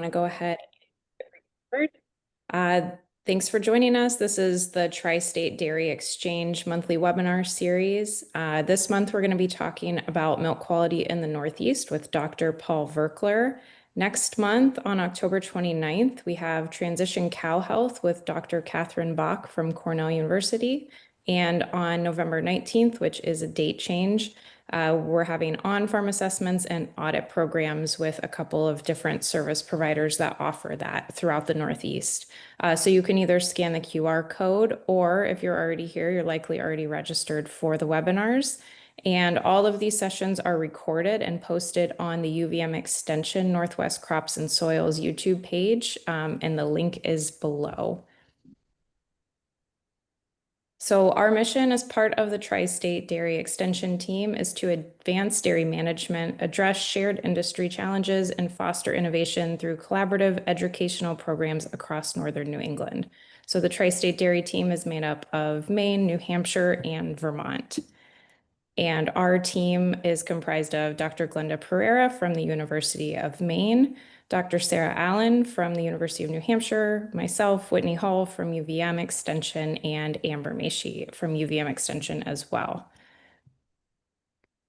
to go ahead and get started. Thanks for joining us. This is the Tri-State Dairy Exchange monthly webinar series. This month, we're going to be talking about milk quality in the Northeast with Dr. Paul Virkler. Next month, on October 29th, we have Transition Cow Health with Dr. Catherine Bach from Cornell University. And on November 19th, which is a date change, we're having on-farm assessments and audit programs with a couple of different service providers that offer that throughout the Northeast. So you can either scan the QR code, or if you're already here, you're likely already registered for the webinars. And all of these sessions are recorded and posted on the UVM Extension Northwest Crops and Soils YouTube page, and the link is below. So our mission as part of the Tri-State Dairy Extension team is to advance dairy management, address shared industry challenges, and foster innovation through collaborative educational programs across Northern New England. So the Tri-State Dairy team is made up of Maine, New Hampshire, and Vermont. And our team is comprised of Dr. Glenda Pereira from the University of Maine, Dr. Sarah Allen from the University of New Hampshire, myself, Whitney Hall from UVM Extension, and Amber Maishi from UVM Extension as well.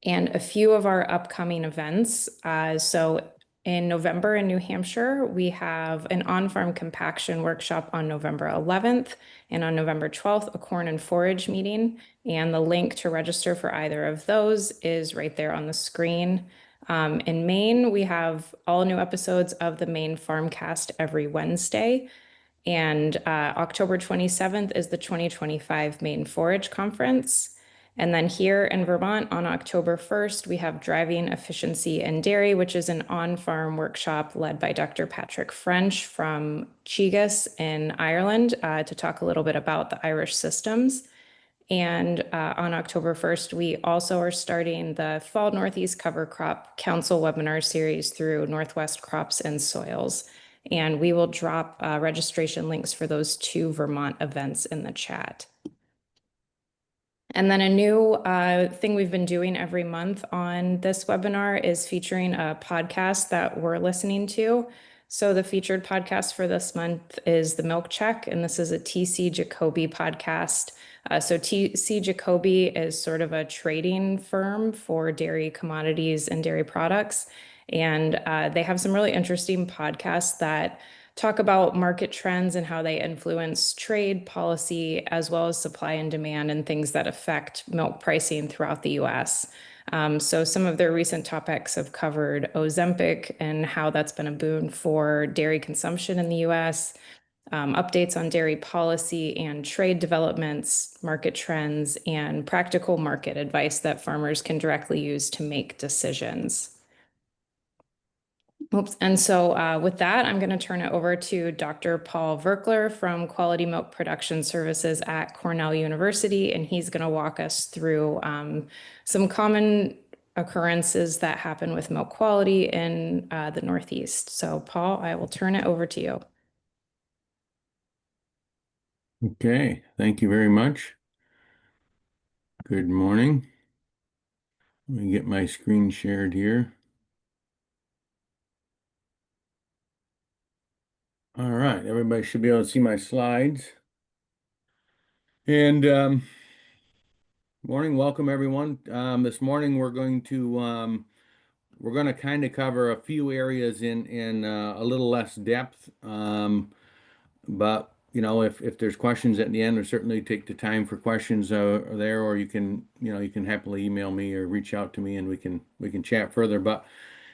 And a few of our upcoming events. So in November in New Hampshire, we have an on-farm compaction workshop on November 11th, and on November 12th, a corn and forage meeting. And the link to register for either of those is right there on the screen. In Maine, we have all new episodes of the Maine Farmcast every Wednesday. And October 27th is the 2025 Maine Forage Conference. And then here in Vermont on October 1st, we have Driving Efficiency in Dairy, which is an on-farm workshop led by Dr. Patrick French from Chigas in Ireland to talk a little bit about the Irish systems. And on October 1st, we also are starting the Fall Northeast Cover Crop Council webinar series through Northwest Crops and Soils. And we will drop registration links for those two Vermont events in the chat. And then a new thing we've been doing every month on this webinar is featuring a podcast that we're listening to. So the featured podcast for this month is The Milk Check, and this is a TC Jacoby podcast. So TC Jacoby is sort of a trading firm for dairy commodities and dairy products. And they have some really interesting podcasts that talk about market trends and how they influence trade policy, as well as supply and demand and things that affect milk pricing throughout the US. So some of their recent topics have covered Ozempic and how that's been a boon for dairy consumption in the US, updates on dairy policy and trade developments, market trends, and practical market advice that farmers can directly use to make decisions. Oops. And so with that, I'm going to turn it over to Dr. Paul Virkler from Quality Milk Production Services at Cornell University, and he's going to walk us through some common occurrences that happen with milk quality in the Northeast. So Paul, I will turn it over to you. Okay, thank you very much. Good morning. Let me get my screen shared here. All right, everybody should be able to see my slides. And morning, welcome everyone. This morning we're going to kind of cover a few areas in a little less depth. But you know, if there's questions at the end, or certainly take the time for questions there, or you can happily email me or reach out to me, and we can chat further. But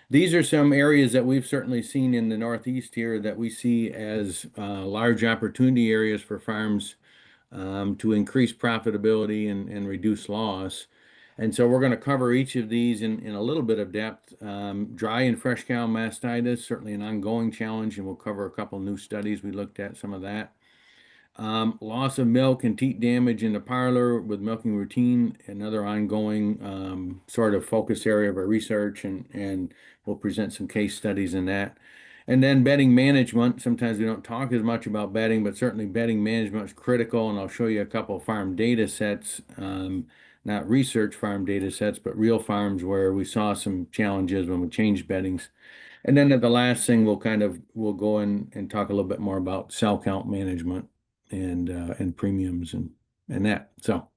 these are some areas that we've certainly seen in the Northeast here that we see as large opportunity areas for farms to increase profitability and reduce loss. And so we're going to cover each of these in a little bit of depth. Dry and fresh cow mastitis, certainly an ongoing challenge, and we'll cover a couple new studies. We looked at some of that. Loss of milk and teat damage in the parlor with milking routine, another ongoing sort of focus area of our research, and we'll present some case studies in that. And then bedding management. Sometimes we don't talk as much about bedding, but certainly bedding management is critical, and I'll show you a couple of farm data sets, not research farm data sets, but real farms where we saw some challenges when we changed beddings. And then at the last thing, we'll go in and talk a little bit more about cell count management and premiums and that. So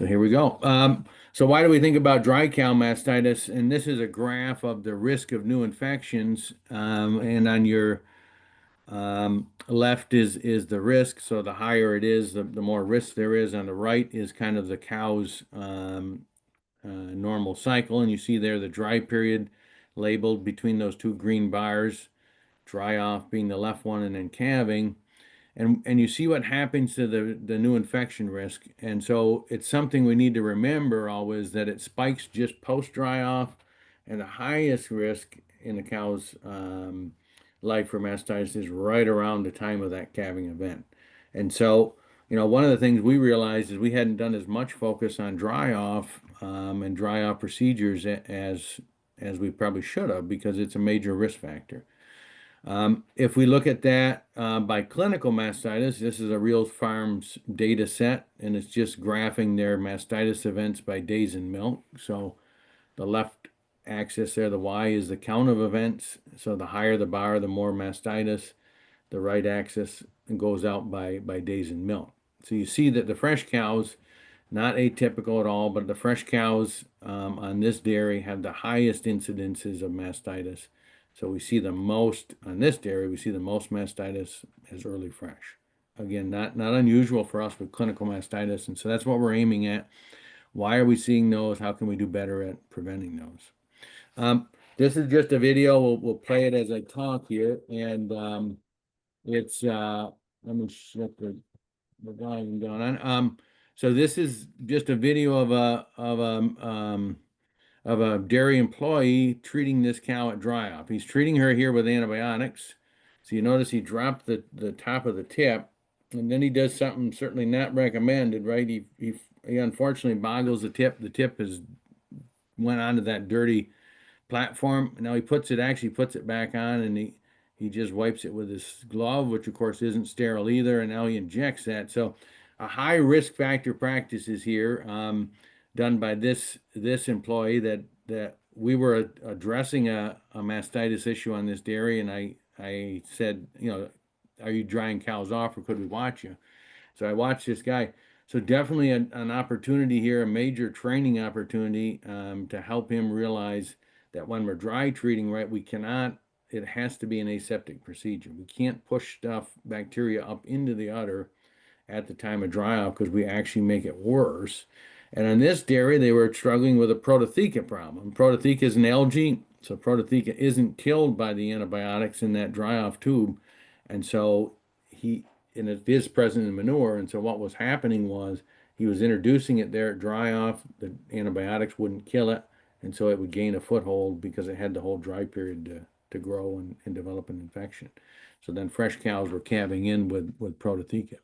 here we go. So why do we think about dry cow mastitis? And this is a graph of the risk of new infections. And on your left is the risk. So the higher it is, the more risk there is. On the right is kind of the cow's normal cycle. And you see there the dry period labeled between those two green bars, dry off being the left one, and then calving. And you see what happens to the new infection risk. And so it's something we need to remember always that it spikes just post dry off, and the highest risk in the cow's life for mastitis is right around the time of that calving event. And so, one of the things we realized is we hadn't done as much focus on dry off and dry off procedures as we probably should have, because it's a major risk factor. If we look at that by clinical mastitis, this is a real farm's data set, and it's just graphing their mastitis events by days in milk. So the left axis there, the Y, is the count of events. So the higher the bar, the more mastitis. The right axis goes out by days in milk. So you see that the fresh cows, not atypical at all, but the fresh cows on this dairy have the highest incidences of mastitis. So we see the most on this dairy, we see the most mastitis as early fresh. Again, not unusual for us with clinical mastitis, and so that's what we're aiming at. Why are we seeing those? How can we do better at preventing those? This is just a video. We'll play it as I talk here, and it's let me shut the volume down on. So this is just a video of a dairy employee treating this cow at dry off. He's treating her here with antibiotics. So you notice he dropped the top of the tip, and then he does something certainly not recommended, right? He unfortunately boggles the tip. The tip has went onto that dirty platform. Now he actually puts it back on, and he just wipes it with his glove, which of course isn't sterile either, and now he injects that. So a high risk factor practice is here, done by this employee that we were addressing a mastitis issue on this dairy, and I said, are you drying cows off, or could we watch you? So I watched this guy. So definitely an opportunity here, a major training opportunity to help him realize that when we're dry treating, right, it has to be an aseptic procedure. We can't push bacteria up into the udder at the time of dry off, because we actually make it worse. And on this dairy, they were struggling with a prototheca problem. Prototheca is an algae, so prototheca isn't killed by the antibiotics in that dry off tube. And so and it is present in manure. And so what was happening was he was introducing it there at dry off. The antibiotics wouldn't kill it. And so it would gain a foothold because it had the whole dry period to grow and develop an infection. So then fresh cows were calving in with prototheca.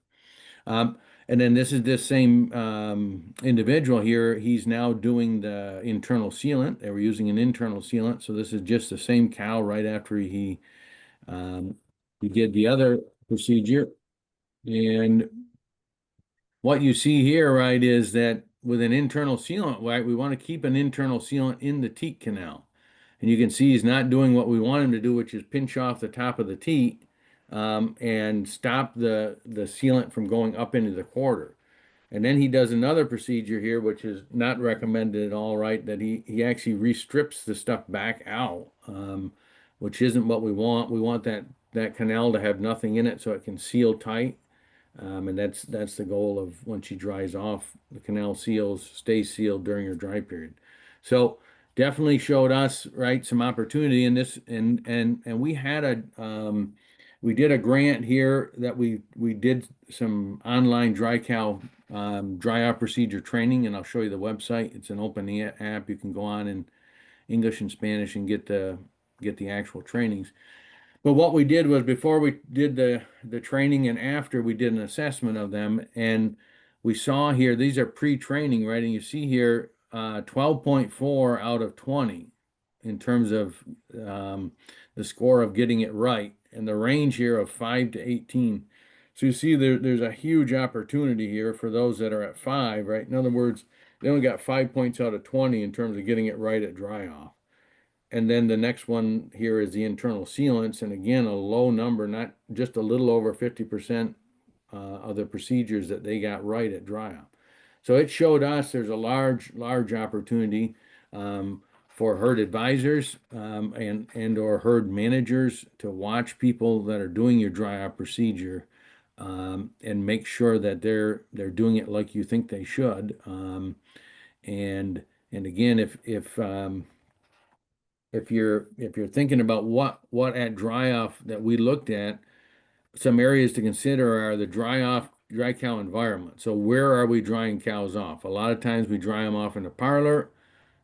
And then this is this same individual here. He's now doing the internal sealant. They were using an internal sealant. So this is just the same cow right after um, he did the other procedure. And what you see here, right, is that with an internal sealant, right, we want to keep an internal sealant in the teat canal. And you can see he's not doing what we want him to do, which is pinch off the top of the teat and stop the sealant from going up into the quarter. And then he does another procedure here, which is not recommended at all, right? That he actually restrips the stuff back out, which isn't what we want. We want that canal to have nothing in it so it can seal tight. And that's the goal of once she dries off, the canal stays sealed during her dry period. So definitely showed us, right, some opportunity in this, and we did a grant here that we did some online dry cow dry off procedure training, and I'll show you the website. It's an open app. You can go on in English and Spanish and get the actual trainings. But what we did was, before we did the training and after, we did an assessment of them, and we saw here, these are pre-training, right? And you see here 12.4 out of 20 in terms of the score of getting it right, and the range here of 5 to 18. So you see there's a huge opportunity here for those that are at 5, right? In other words, they only got 5 points out of 20 in terms of getting it right at dry off. And then the next one here is the internal sealants. And again, a low number, not just a little over 50% of the procedures that they got right at dry off. So it showed us there's a large opportunity for herd advisors and or herd managers to watch people that are doing your dry off procedure and make sure that they're doing it like you think they should. And again, if you're thinking about what at dry off that we looked at, some areas to consider are the dry cow environment. So where are we drying cows off? A lot of times we dry them off in the parlor.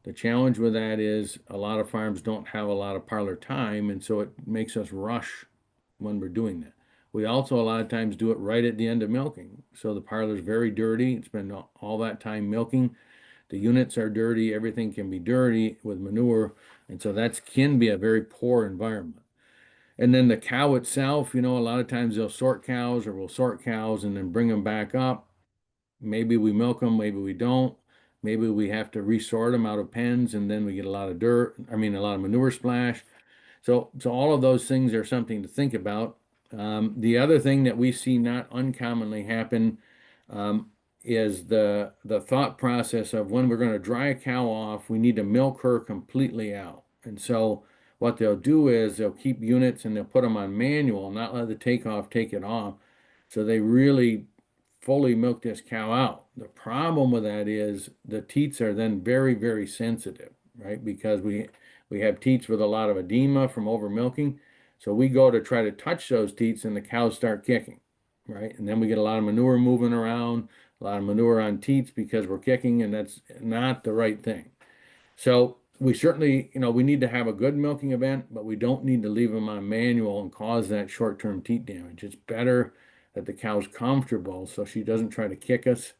The challenge with that is a lot of farms don't have a lot of parlor time, and so it makes us rush when we're doing that. We also a lot of times do it right at the end of milking. So the parlor's very dirty. It's been all that time milking. The units are dirty. Everything can be dirty with manure. And so that can be a very poor environment. And then the cow itself, a lot of times they'll sort cows or we'll sort cows and then bring them back up. Maybe we milk them, maybe we don't. Maybe we have to resort them out of pens and then we get a lot of a lot of manure splash. So all of those things are something to think about. The other thing that we see not uncommonly happen um, is the thought process of when we're going to dry a cow off, we need to milk her completely out. And so what they'll do is they'll keep units and they'll put them on manual, not let the takeoff take it off. So they really fully milk this cow out. The problem with that is the teats are then very, very sensitive, right? Because we have teats with a lot of edema from over milking. So we go to try to touch those teats and the cows start kicking, right? And then we get a lot of manure moving around, a lot of manure on teats because we're kicking, and that's not the right thing. So we certainly, we need to have a good milking event, but we don't need to leave them on manual and cause that short-term teat damage. It's better that the cow's comfortable so she doesn't try to kick us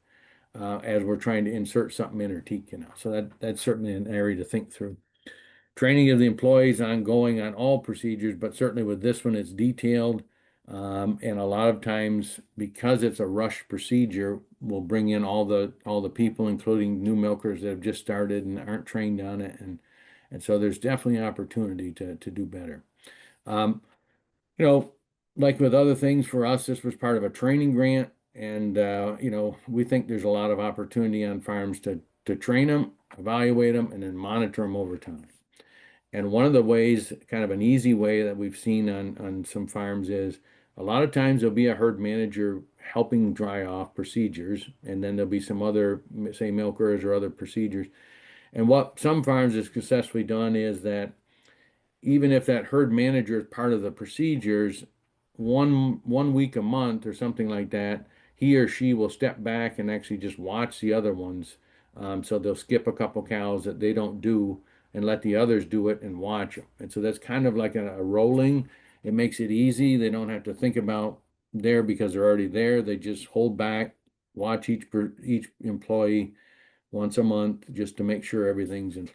as we're trying to insert something in her teat canal. So that's certainly an area to think through. Training of the employees ongoing on all procedures, but certainly with this one, it's detailed. And a lot of times, because it's a rush procedure, we'll bring in all the people, including new milkers that have just started and aren't trained on it, and so there's definitely opportunity to do better. Um, you know, like with other things for us, this was part of a training grant, and we think there's a lot of opportunity on farms to train them, evaluate them, and then monitor them over time. And one of the ways, kind of an easy way that we've seen on some farms is a lot of times there'll be a herd manager helping dry off procedures, and then there'll be some other, say, milkers or other procedures. And what some farms have successfully done is that even if that herd manager is part of the procedures, one week a month or something like that, he or she will step back and actually just watch the other ones. So they'll skip a couple cows that they don't do and let the others do it and watch them. And so that's kind of like a rolling. It makes it easy. They don't have to think about there because they're already there. They just hold back, watch each employee once a month just to make sure everything's in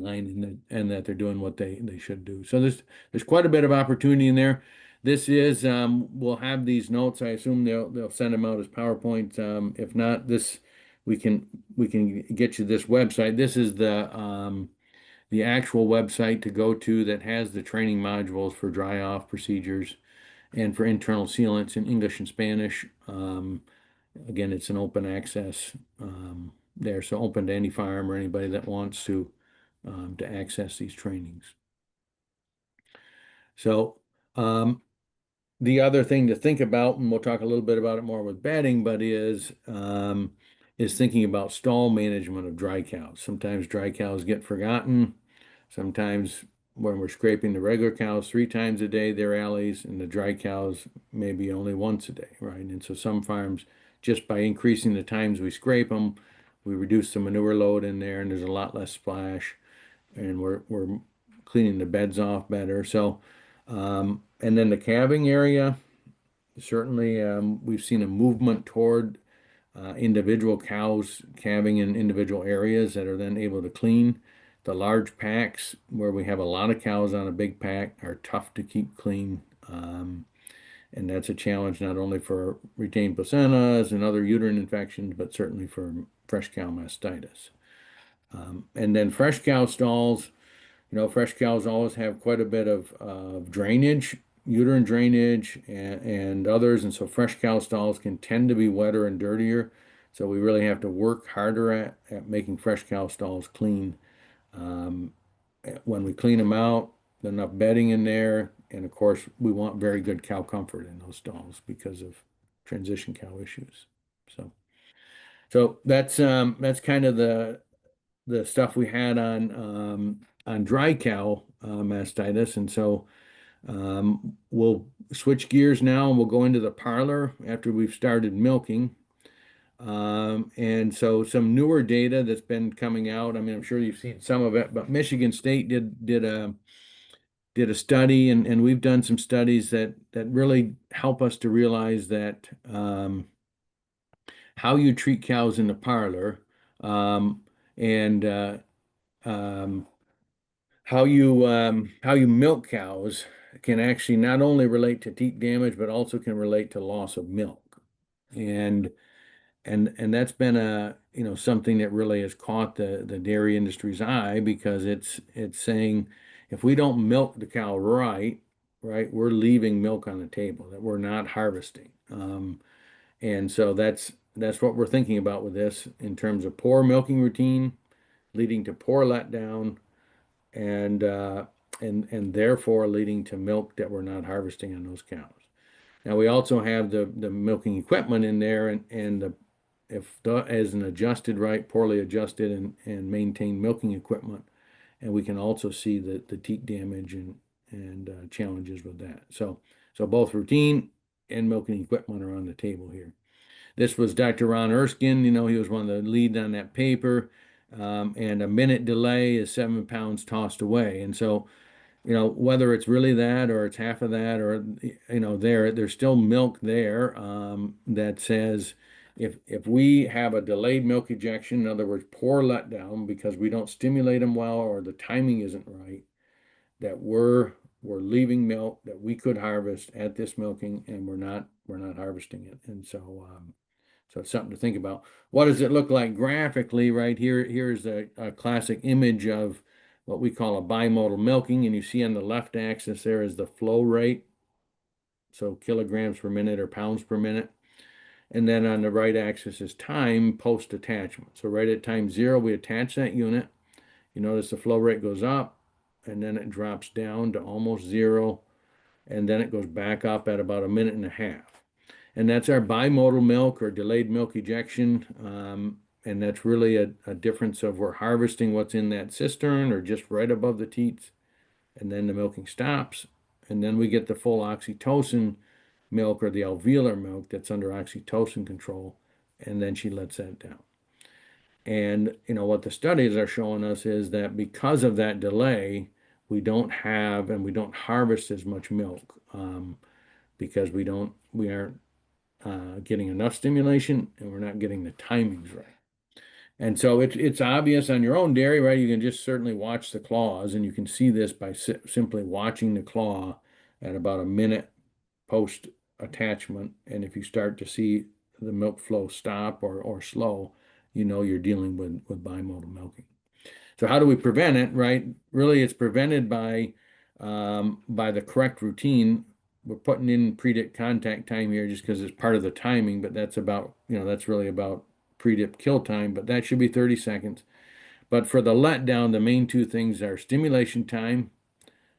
line and that they're doing what they should do. So there's quite a bit of opportunity in there. This is we'll have these notes. I assume they'll send them out as PowerPoint. If not, we can get you this website. This is the actual website to go to that has the training modules for dry off procedures and for internal sealants in English and Spanish. Again, it's an open access there, so open to any farm or anybody that wants to access these trainings. So the other thing to think about, and we'll talk a little bit about it more with bedding, but is thinking about stall management of dry cows. Sometimes dry cows get forgotten. Sometimes when we're scraping the regular cows 3 times a day, their alleys, and the dry cows maybe only once a day, right? And so some farms, just by increasing the times we scrape them, we reduce the manure load in there, and there's a lot less splash, and we're cleaning the beds off better. So, and then the calving area, certainly we've seen a movement toward individual cows calving in individual areas that are then able to clean. The large packs where we have a lot of cows on a big pack are tough to keep clean. And that's a challenge not only for retained placentas and other uterine infections, but certainly for fresh cow mastitis. And then fresh cow stalls, Fresh cows always have quite a bit of drainage, uterine drainage, and others. And so fresh cow stalls can tend to be wetter and dirtier. So we really have to work harder at making fresh cow stalls clean. Um, when we clean them out, enough bedding in there. And of course, we want very good cow comfort in those stalls because of transition cow issues. So, so that's kind of the stuff we had on dry cow mastitis, and so we'll switch gears now and we'll go into the parlor after we've started milking. And so some newer data that's been coming out. I mean, I'm sure you've seen some of it, but Michigan State did a study, and we've done some studies that really help us to realize that how you treat cows in the parlor and um, how you milk cows can actually not only relate to teat damage, but also can relate to loss of milk. And and that's been something that really has caught the dairy industry's eye because it's saying if we don't milk the cow right, we're leaving milk on the table that we're not harvesting. And so that's what we're thinking about with this in terms of poor milking routine leading to poor letdown and and therefore leading to milk that we're not harvesting on those cows. Now we also have the milking equipment in there, and if as an adjusted right, poorly adjusted and maintained milking equipment, and we can also see the teat damage and challenges with that. So both routine and milking equipment are on the table here. This was Dr. Ron Erskine. He was one of the lead on that paper. And a minute delay is 7 pounds tossed away. And so, whether it's really that or it's half of that or, there's still milk there that says if we have a delayed milk ejection, in other words, poor letdown because we don't stimulate them well or the timing isn't right, that we're leaving milk that we could harvest at this milking and we're not harvesting it. And so it's something to think about. What does it look like graphically? Right here, here's a classic image of what we call a bimodal milking, and you see on the left axis there is the flow rate, so kilograms per minute or pounds per minute. And then on the right axis is time post-attachment. So right at time 0, we attach that unit. You notice the flow rate goes up, and then it drops down to almost 0, and then it goes back up at about a minute and a half. And that's our bimodal milk or delayed milk ejection. And that's really a difference of we're harvesting what's in that cistern or just right above the teats. And then the milking stops. And then we get the full oxytocin milk or the alveolar milk that's under oxytocin control. And then she lets that down. And what the studies are showing us is that because of that delay, we don't have and we don't harvest as much milk because we aren't getting enough stimulation and we're not getting the timings right. And so it's obvious on your own dairy, right? You can just certainly watch the claws, and you can see this by simply watching the claw at about a minute post attachment. And if you start to see the milk flow stop or slow, you're dealing with bimodal milking. So how do we prevent it, right? Really, it's prevented by the correct routine. We're putting in pre-dip contact time here just because it's part of the timing, but that's really about pre-dip kill time, but that should be 30 seconds. But for the letdown, the main two things are stimulation time.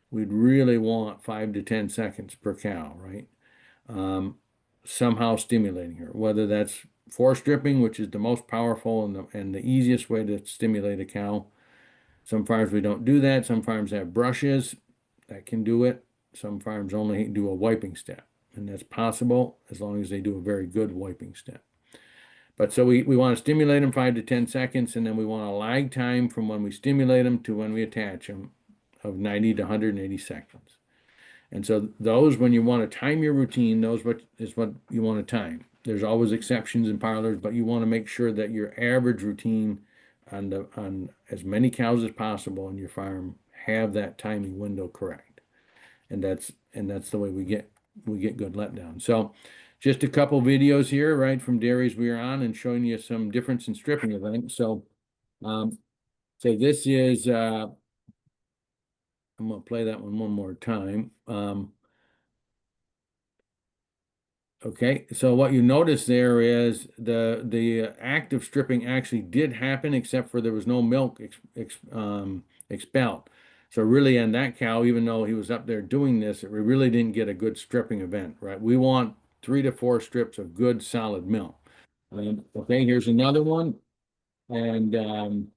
We'd really want 5 to 10 seconds per cow, right? Somehow stimulating her, whether that's force stripping, which is the most powerful and the easiest way to stimulate a cow. Some farms we don't do that. Some farms have brushes that can do it. Some farms only do a wiping step, and that's possible as long as they do a very good wiping step. But so we want to stimulate them 5 to 10 seconds, and then we want a lag time from when we stimulate them to when we attach them of 90 to 180 seconds. And so those, when you want to time your routine, those is what you want to time. There's always exceptions in parlors, but you want to make sure that your average routine on as many cows as possible on your farm have that timing window correct. And that's the way we get good letdown. So just a couple videos here, right, from dairies we are on and showing you some difference in stripping, I think. So this is I'm gonna play that one more time. Okay, so what you notice there is the act of stripping actually did happen, except for there was no milk expelled. So really, on that cow, even though he was up there doing this, we really didn't get a good stripping event, right? We want 3 to 4 strips of good solid milk. Okay, here's another one, and again,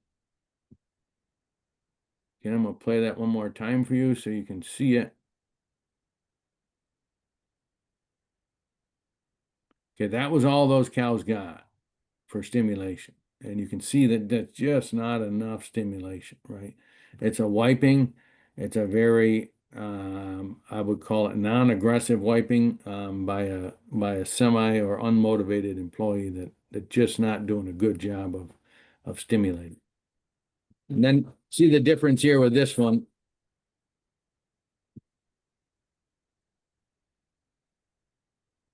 I'm gonna play that one more time for you so you can see it. Okay, that was all those cows got for stimulation. And you can see that that's just not enough stimulation, right? It's a wiping. It's a very, I would call it non-aggressive wiping by a semi or unmotivated employee that just not doing a good job of stimulating. And then see the difference here with this one.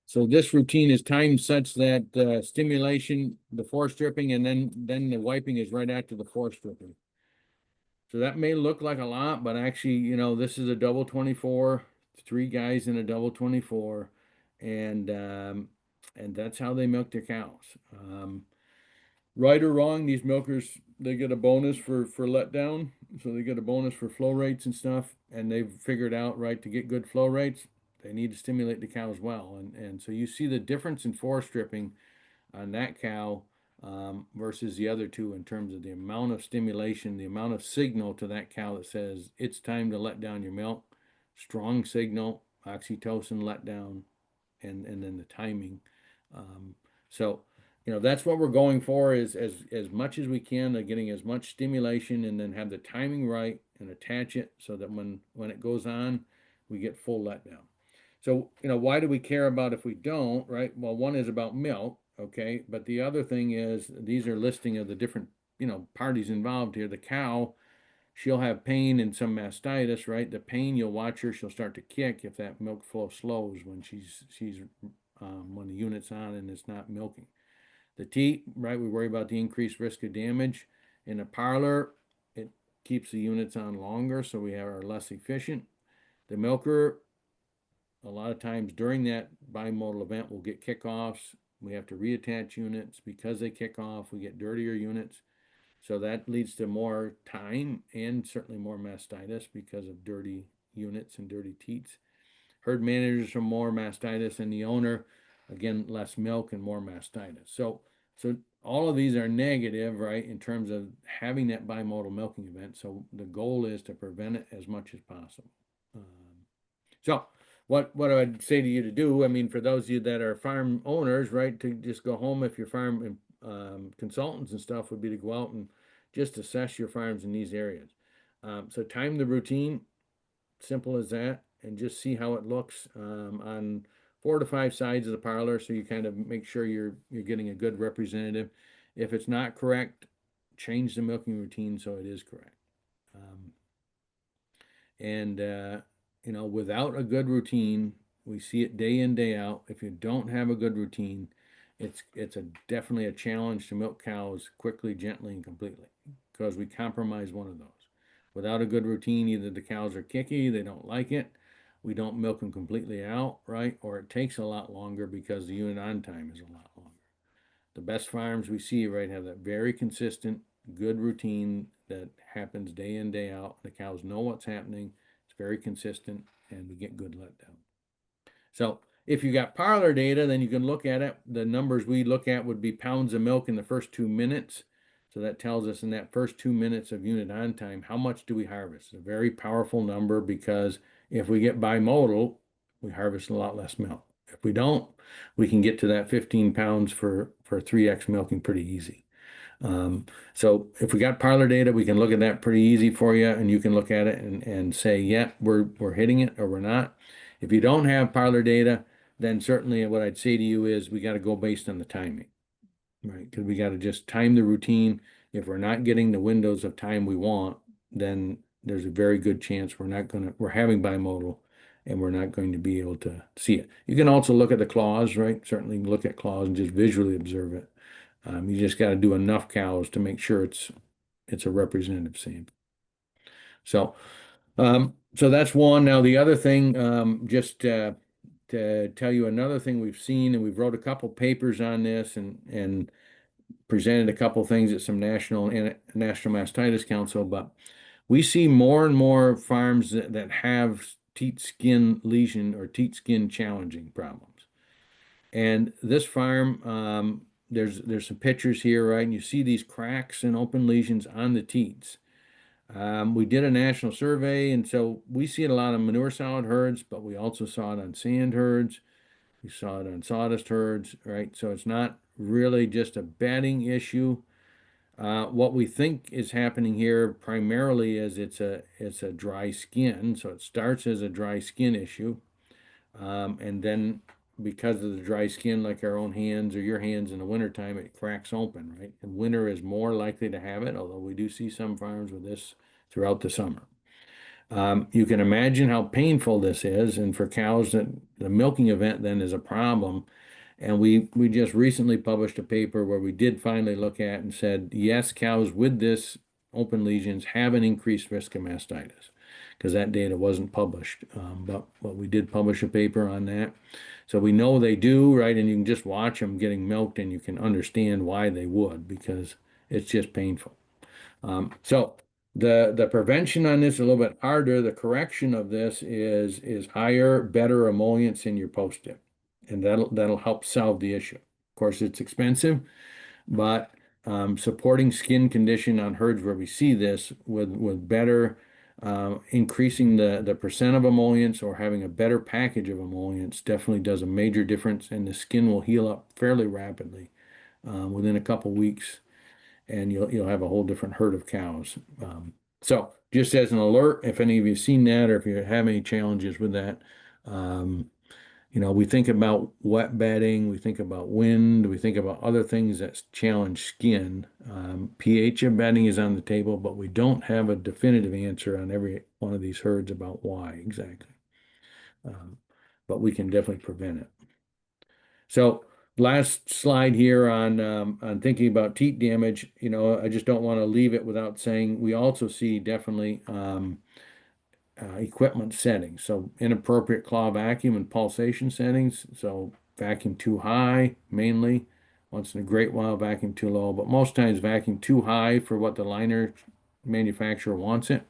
So this routine is timed such that stimulation, the force stripping, and then the wiping is right after the force stripping. So that may look like a lot, but actually, this is a double 24, 3 guys in a double 24, and that's how they milk their cows. Right or wrong, these milkers they get a bonus for letdown, so they get a bonus for flow rates and stuff, and they've figured out right to get good flow rates, they need to stimulate the cows well, and so you see the difference in force stripping on that cow versus the other two in terms of the amount of stimulation, the amount of signal to that cow that says it's time to let down your milk, strong signal, oxytocin letdown, and then the timing. Um, so, that's what we're going for is as much as we can, getting as much stimulation and then have the timing right and attach it so that when it goes on, we get full letdown. So, why do we care about if we don't, right? Well, one is about milk, okay? But the other thing is these are listing of the different, parties involved here. The cow, she'll have pain and some mastitis, right? The pain, you'll watch her, she'll start to kick if that milk flow slows when she's when the unit's on and it's not milking. The teat, right? We worry about the increased risk of damage. In a parlor, it keeps the units on longer, so we are less efficient. The milker, a lot of times during that bimodal event, we'll get kickoffs. We have to reattach units. Because they kick off, we get dirtier units. So that leads to more time and certainly more mastitis because of dirty units and dirty teats. Herd managers are more mastitis, and the owner, again, less milk and more mastitis. So all of these are negative, right, in terms of having that bimodal milking event. So the goal is to prevent it as much as possible. So what I would say to you to do, I mean, for those of you that are farm owners, right, to just go home if your farm consultants and stuff would be to go out and just assess your farms in these areas. So time the routine, simple as that, and just see how it looks on 4 to 5 sides of the parlor, so you kind of make sure you're getting a good representative. If it's not correct, change the milking routine so it is correct. And without a good routine, we see it day in, day out. If you don't have a good routine, it's definitely a challenge to milk cows quickly, gently, and completely, because we compromise one of those. Without a good routine, either the cows are kicky, they don't like it, we don't milk them completely out, right? Or it takes a lot longer because the unit on time is a lot longer. The best farms we see, right, have that very consistent, good routine that happens day in, day out. The cows know what's happening. It's very consistent, and we get good letdown. So if you got parlor data, then you can look at it. The numbers we look at would be pounds of milk in the first 2 minutes. So that tells us in that first 2 minutes of unit on time, how much do we harvest? A very powerful number, because if we get bimodal, we harvest a lot less milk. If we don't, we can get to that 15 pounds for 3x milking pretty easy. So if we got parlor data, we can look at that pretty easy for you, and you can look at it and say, yeah, we're hitting it or we're not. If you don't have parlor data, then certainly what I'd say to you is we got to go based on the timing, right? Because we got to just time the routine. If we're not getting the windows of time we want, then there's a very good chance we're having bimodal, and we're not going to be able to see it. You can also look at the claws, right? Certainly look at claws and just visually observe it. You just got to do enough cows to make sure it's a representative sample. So So that's one. Now the other thing, just to tell you another thing we've seen, and we've wrote a couple papers on this and presented a couple things at some national mastitis council, but we see more and more farms that have teat skin lesion or teat skin challenging problems. And this farm, there's some pictures here, right? And you see these cracks and open lesions on the teats. We did a national survey, and so we see it a lot on manure solid herds, but we also saw it on sand herds. We saw it on sawdust herds, right? So it's not really just a bedding issue. What we think is happening here primarily is it's a dry skin. So it starts as a dry skin issue, and then because of the dry skin, like our own hands or your hands in the wintertime, it cracks open, right? And winter is more likely to have it, although we do see some farms with this throughout the summer. You can imagine how painful this is, and for cows that the milking event then is a problem. And we just recently published a paper where we did finally look at and said, yes, cows with this open lesions have an increased risk of mastitis, because that data wasn't published. But we did publish a paper on that. So we know they do, right? And you can just watch them getting milked and you can understand why they would, because it's just painful. So the prevention on this is a little bit harder. The correction of this is higher, better emollients in your post-dip, and that'll help solve the issue. Of course, it's expensive, but supporting skin condition on herds where we see this with better increasing the percent of emollients or having a better package of emollients definitely does a major difference, and the skin will heal up fairly rapidly within a couple weeks, and you'll have a whole different herd of cows. So just as an alert, if any of you have seen that or if you have any challenges with that, um, we think about wet bedding, we think about wind, we think about other things that challenge skin. pH of bedding is on the table, but we don't have a definitive answer on every one of these herds about why exactly. Um, but we can definitely prevent it. So last slide here on thinking about teat damage, I just don't want to leave it without saying we also see definitely equipment settings. So inappropriate claw vacuum and pulsation settings. So vacuum too high, mainly. Once in a great while, vacuum too low, but most times vacuum too high for what the liner manufacturer wants it.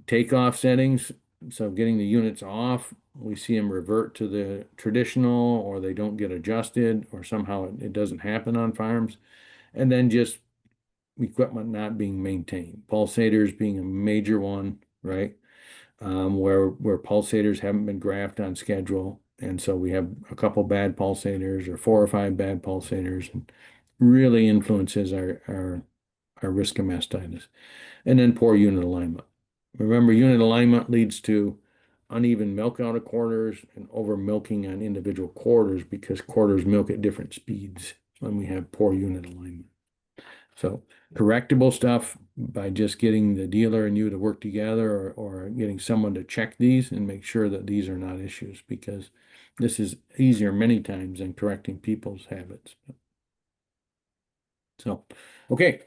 Takeoff settings, so getting the units off, we see them revert to the traditional, or they don't get adjusted, or somehow it doesn't happen on farms. And then just equipment not being maintained. Pulsators being a major one, right? Where pulsators haven't been graphed on schedule. And so we have a couple bad pulsators or 4 or 5 bad pulsators, and really influences our risk of mastitis. And then poor unit alignment. Remember, unit alignment leads to uneven milk out of quarters and over milking on individual quarters because quarters milk at different speeds when we have poor unit alignment. So correctable stuff by just getting the dealer and you to work together, or getting someone to check these and make sure that these are not issues, because this is easier many times than correcting people's habits. So, okay.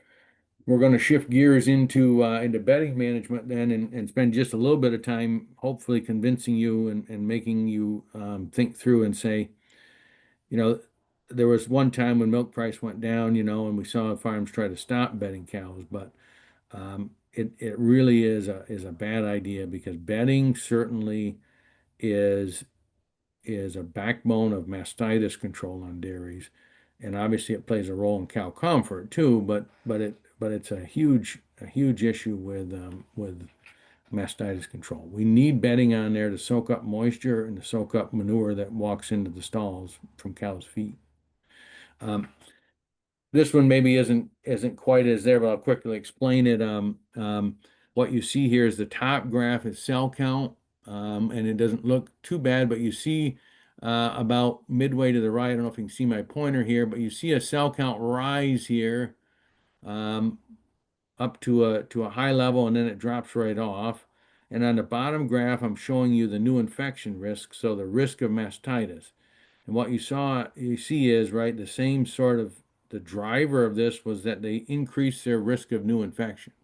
We're going to shift gears into bedding management then, and spend just a little bit of time hopefully convincing you and making you think through and say, you know, there was one time when milk price went down, and we saw farms try to stop bedding cows, but it really is a bad idea, because bedding certainly is is a backbone of mastitis control on dairies, and obviously it plays a role in cow comfort too. But it's a huge issue with mastitis control. We need bedding on there to soak up moisture and to soak up manure that walks into the stalls from cows' feet. This one maybe isn't quite as there, but I'll quickly explain it. What you see here is the top graph is cell count, and it doesn't look too bad, but you see about midway to the right, I don't know if you can see my pointer here, but you see a cell count rise here um, up to a high level, and then it drops right off. And on the bottom graph, I'm showing you the new infection risk, so the risk of mastitis. And what you see is, right, the same sort of, the driver of this was that they increased their risk of new infections.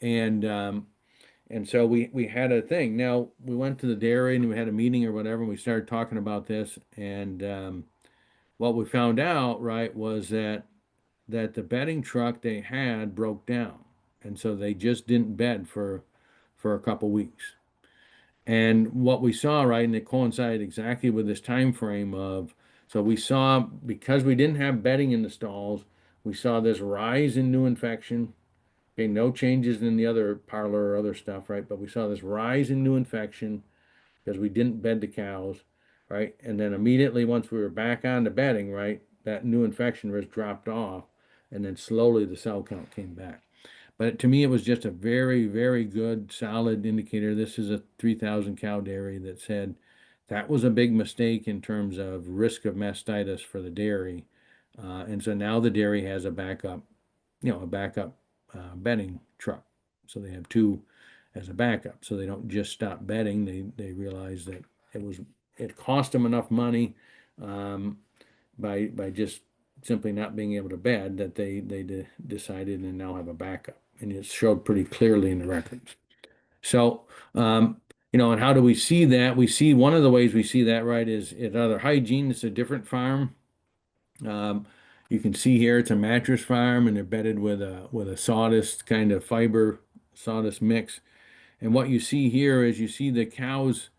And and so we had a thing. Now we went to the dairy and we had a meeting or whatever, and we started talking about this. And what we found out, right, was that the bedding truck they had broke down, and so they just didn't bed for a couple weeks. And what we saw, right, and it coincided exactly with this time frame of, so we saw because we didn't have bedding in the stalls, we saw this rise in new infection. Okay, no changes in the other parlor or other stuff, right? But we saw this rise in new infection because we didn't bed the cows, right? And then immediately once we were back on the bedding, right, that new infection risk dropped off, and then slowly the cell count came back. But to me, it was just a very, very good, solid indicator. This is a 3,000 cow dairy that said that was a big mistake in terms of risk of mastitis for the dairy. And so now the dairy has a backup, a backup bedding truck. So they have two as a backup. So they don't just stop bedding. They realize that it cost them enough money um, by just simply not being able to bed that they decided and now have a backup, and it showed pretty clearly in the records. So, and how do we see that? We see one of the ways we see that, right, is at other hygiene. It's a different farm. Um, you can see here it's a mattress farm, and they're bedded with a sawdust kind of fiber sawdust mix. And what you see here is you see the cows,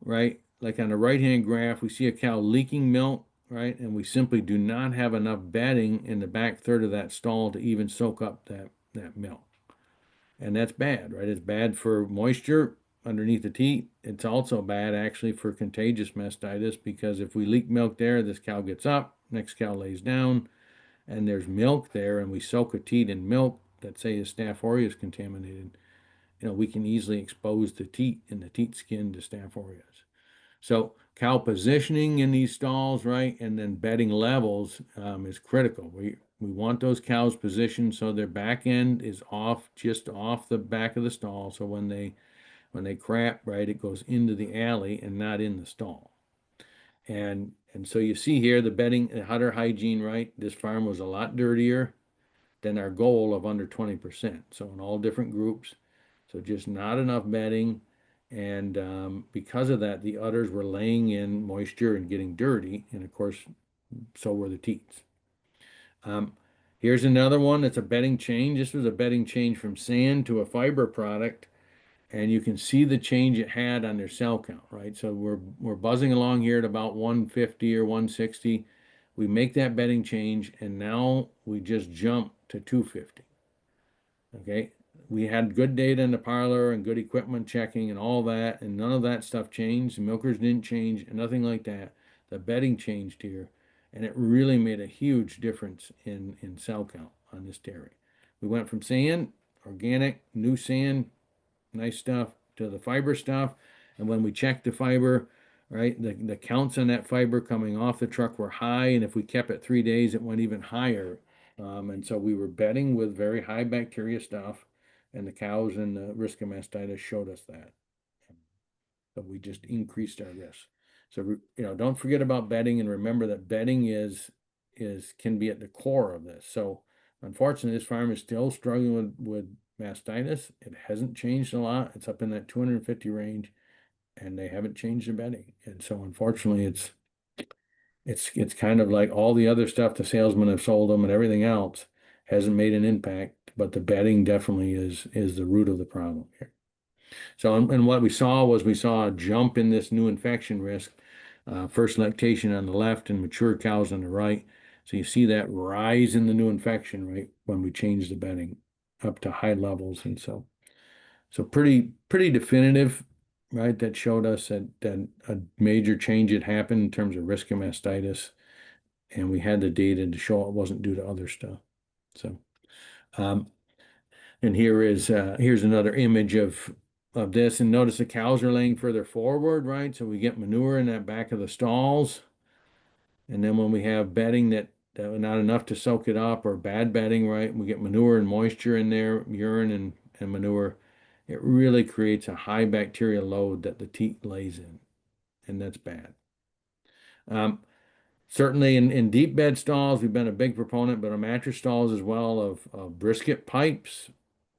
right? Like on the right-hand graph, we see a cow leaking milk, right? And we simply do not have enough bedding in the back third of that stall to even soak up that milk. And that's bad, right? It's bad for moisture underneath the teat. It's also bad actually for contagious mastitis because if we leak milk there, this cow gets up, next cow lays down, and there's milk there, and we soak a teat in milk that say is Staph aureus contaminated, we can easily expose the teat and the teat skin to Staph aureus. So cow positioning in these stalls, right, and then bedding levels is critical. We want those cows positioned so their back end is off, just off the back of the stall. So when they crap, right, it goes into the alley and not in the stall. And so you see here the bedding, the udder hygiene, right? This farm was a lot dirtier than our goal of under 20%. So in all different groups, so just not enough bedding. And because of that, the udders were laying in moisture and getting dirty. And of course, so were the teats. Here's another one that's a bedding change. This was a bedding change from sand to a fiber product. And you can see the change it had on their cell count, right? So we're buzzing along here at about 150 or 160. We make that bedding change, and now we just jump to 250. Okay, we had good data in the parlor and good equipment checking and all that, and none of that stuff changed. The milkers didn't change, and nothing like that. The bedding changed here, and it really made a huge difference in cell count on this dairy. We went from sand, organic, new sand, nice stuff, to the fiber stuff. And when we checked the fiber, right, the counts on that fiber coming off the truck were high. And if we kept it 3 days, it went even higher. And so we were bedding with very high bacteria stuff. And the cows and the risk of mastitis showed us that. So we just increased our risk. So, don't forget about bedding, and remember that bedding can be at the core of this. So unfortunately, this farm is still struggling with mastitis. It hasn't changed a lot. It's up in that 250 range, and they haven't changed the bedding. And so unfortunately, it's kind of like all the other stuff the salesmen have sold them and everything else hasn't made an impact, but the bedding definitely is the root of the problem here. So, and what we saw a jump in this new infection risk, first lactation on the left and mature cows on the right. So you see that rise in the new infection rate when we change the bedding up to high levels. And so pretty definitive, right? That showed us that a major change had happened in terms of risk of mastitis, and we had the data to show it wasn't due to other stuff. So, um, and here's another image of this, and notice the cows are laying further forward, right? So we get manure in that back of the stalls. And then when we have bedding that not enough to soak it up, or bad bedding, right? We get manure and moisture in there, urine and manure. It really creates a high bacteria load that the teat lays in, and that's bad. Certainly in deep bed stalls, we've been a big proponent, but on mattress stalls as well, of brisket pipes.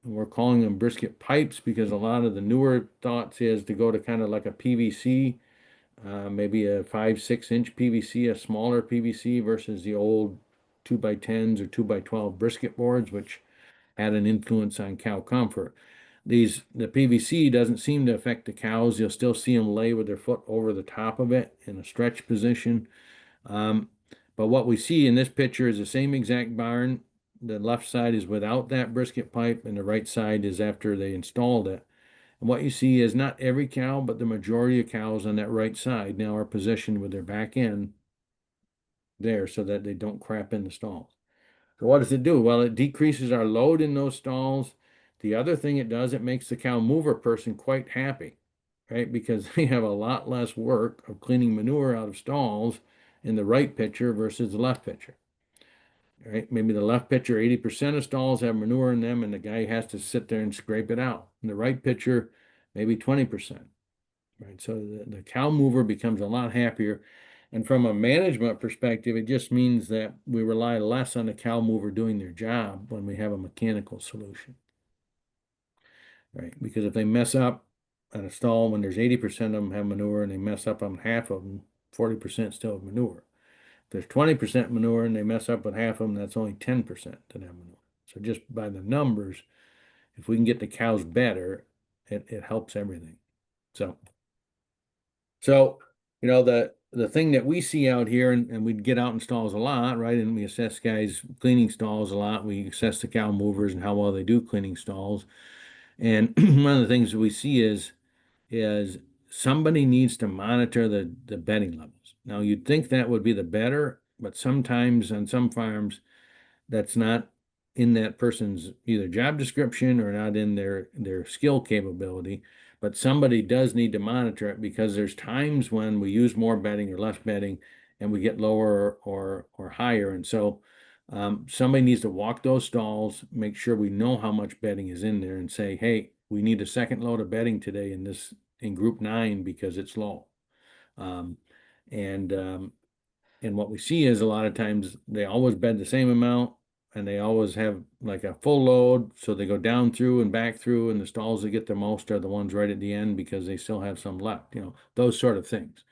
And we're calling them brisket pipes because a lot of the newer thoughts is to go to kind of like a PVC, maybe a 5, 6 inch PVC, a smaller PVC versus the old 2x10s or 2x12 brisket boards, which had an influence on cow comfort. The PVC doesn't seem to affect the cows. You'll still see them lay with their foot over the top of it in a stretch position. Um, but what we see in this picture is the same exact barn. The left side is without that brisket pipe, and the right side is after they installed it. And what you see is not every cow, but the majority of cows on that right side now are positioned with their back end there so that they don't crap in the stalls. So what does it do? Well, it decreases our load in those stalls. The other thing it does, it makes the cow mover person quite happy, right? Because they have a lot less work of cleaning manure out of stalls in the right pitcher versus the left pitcher, right? Maybe the left pitcher, 80% of stalls have manure in them, and the guy has to sit there and scrape it out. In the right pitcher, maybe 20%, right? So the cow mover becomes a lot happier. And from a management perspective, it just means that we rely less on the cow mover doing their job when we have a mechanical solution, right? Because if they mess up at a stall when there's 80% of them have manure and they mess up on half of them, 40% still have manure. If there's 20% manure and they mess up with half of them, that's only 10% that have manure. So just by the numbers, if we can get the cows better, it helps everything. So, the thing that we see out here, and we get out in stalls a lot, right? And we assess guys cleaning stalls a lot. We assess the cow movers and how well they do cleaning stalls. And one of the things that we see is somebody needs to monitor the bedding levels. Now, you'd think that would be the better, but sometimes on some farms, that's not in that person's either job description or not in their skill capability. But somebody does need to monitor it because there's times when we use more bedding or less bedding and we get lower or higher. And so somebody needs to walk those stalls, make sure we know how much bedding is in there and say, hey, we need a second load of bedding today in group 9 because it's low. Um, and and what we see is a lot of times they always bed the same amount and they always have like a full load. So they go down through and back through, and the stalls that get the most are the ones right at the end because they still have some left, those sort of things.